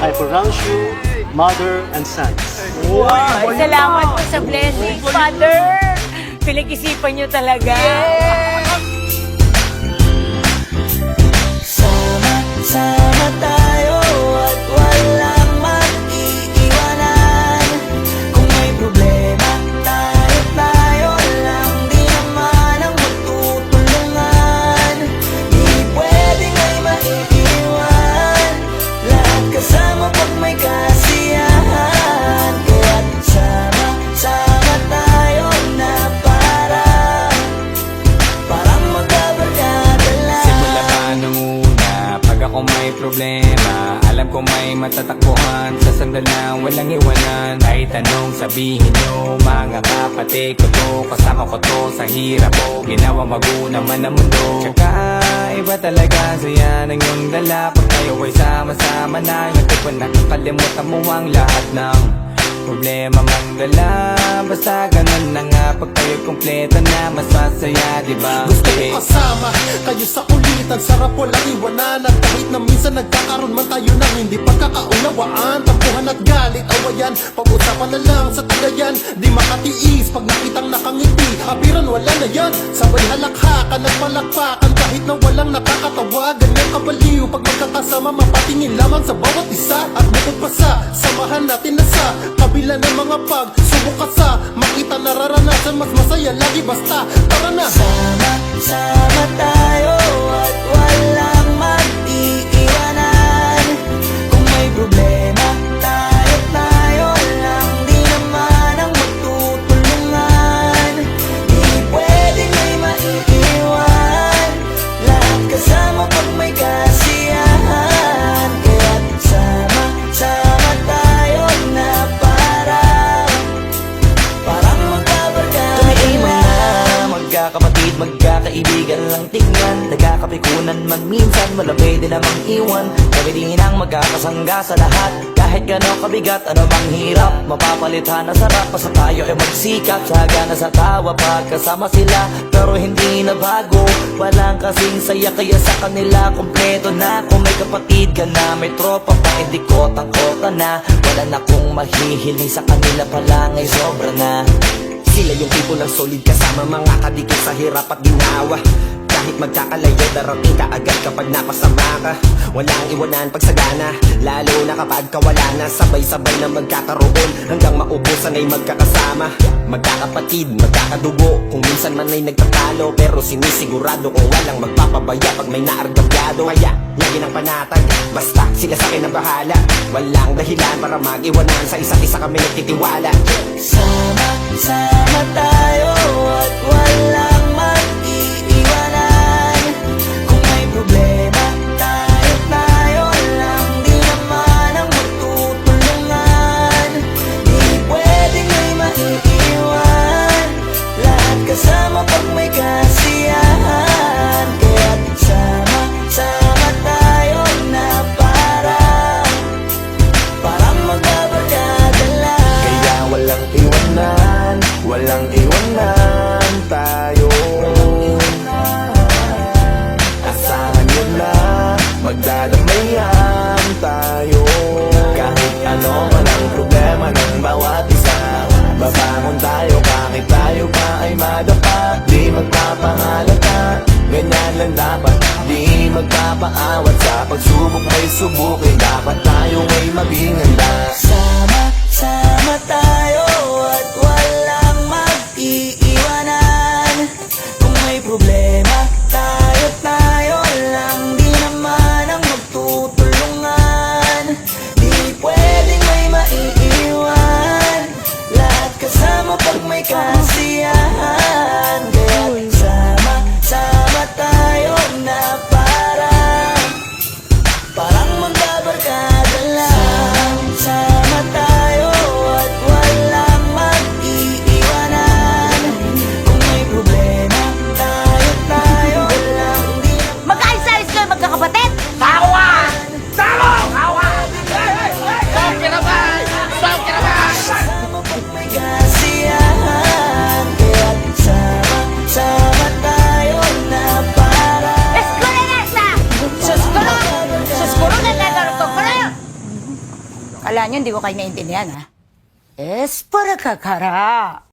I pronounce you mother and sons. Wow! Salamat po sa blessing, Father! Pinag-isipan niyo talaga. Sama tayo at walang mag-iiwanan. Kung may problema, tayo lang. Di naman ang magtutulungan. Di pwedeng may maiiwan. Lahat kasama pag may kasiyahan. Kaya't sama tayo na parang magkabarkada lang. Simula pa nung una, pag ako may problema, alam ko may matatakbuhan. Sa sandal na walang iwanan. Kahit anong sabihin nyo, mga kapatid ko to, kasama ko to sa hirap ko. Ginawa maguna man ang mundo. Tsaka iba talaga saya ng iyong dala. Pag tayo ay sama-sama na, hindi ko nakakalimutan mo ang lahat ng problema mang dala. Basta ganun na nga, pag kayo kompleto na, mas masaya, diba? Gusto ko kasama kayo sa kulitan. Sarap walang iwanan. At kahit na minsan nagkakaroon man tayo ng hindi pagkakaunawaan, tampuhan at galit, awayan, pag-usapan na lang sa tagayan. Di makatiis pag nakitang nakangiti, apiran wala na yan. Sabay halakhakan at palakpakan kahit na walang nakakatawa. Ganyan kabaliw pag magkakasama, mapatingin lamang sa bawat isa. At bukod pa sa samahan natin na sa kabila ng mga pagsubok ka sa makita nararanasan, mas masaya lagi basta tara na. Sama tayo at walang mag-iiwanan. Kung may problema, tayo lang. Di naman ang magtutulungan. Di pwedeng may maiiwan. Lahat kasama pag may kasiyahan. Kaya't sama tayo na parang magkabarkada lang. Magkakapatid, magkakaibigan lang tingnan. Nagkakapikunan man minsan, malapit din namang iwan. Kami din ang magkakasangga sa lahat. Kahit gano'ng kabigat, ano bang hirap, mapapalitan na sarap. Basta tayo ay magsikap, tsaga na sa tawa pagkasama sila. Pero hindi na bago, walang kasing saya. Kaya sa kanila kompleto na. Kung may kapatid ka na, may tropa pa, hindi kotang-kota na. Wala na kong mahihiling sa kanila pa lang ay sobra na. Sila yung tipo ng solid kasama, mga kadikit sa hirap at ginawa. Kahit magkakalayo, darating ka agad kapag napasama ka. Walang iwanan pag sagana, lalo na kapag kawala na. Sabay-sabay na magkakaroon, hanggang maubusan ay magkakasama. Magkakapatid, magkakadugo, kung minsan man ay nagtatalo. Pero sinisigurado kung walang magpapabaya pag may naargabyado. Kaya, lagi ng panatag, basta sila sa akin ang bahala. Walang dahilan para mag-iwanan, sa isa't isa kami nagtitiwala. Sama tayo at walang mag-iiwanan. Kung may problema, tayo lang. Di naman ang magtutulungan. Di pwedeng may maiiwan. Lahat kasama pag may kasiyahan. Kaya't sama tayo na parang magkabarkada lang. Kaya walang iwanan, walang iwanan tayo. Asahan nyo na, magdadamayan tayo. Kahit ano man ang problema ng bawat isa, babangon tayo kahit tayo pa ay madapa. Di magpapahalata, ganyan lang dapat. Di magpapaawat, sa pagsubok ay subukin. Dapat tayo ay maging handa. Sama tayo at walang mag-iiwanan. Kung may problema, tayo lang. Di naman ang magtutulungan. Di pwedeng may maiiwan. Lahat kasama pag may kasiyahan. Kaya sama tayo na parang magkabarkada lang. Sama tayo at walang mag-iiwanan. Kung may problema, tayo lang. Di Magkaayos-ayos kayo, magkakapatid! kasama pag may kasiyahan. Kaya sama tayo na Let's go na nasa! Sus ko na! Sus ko na nasa! Para Kala nyo, hindi ko kayo naintindihan, ha? Es para kakara.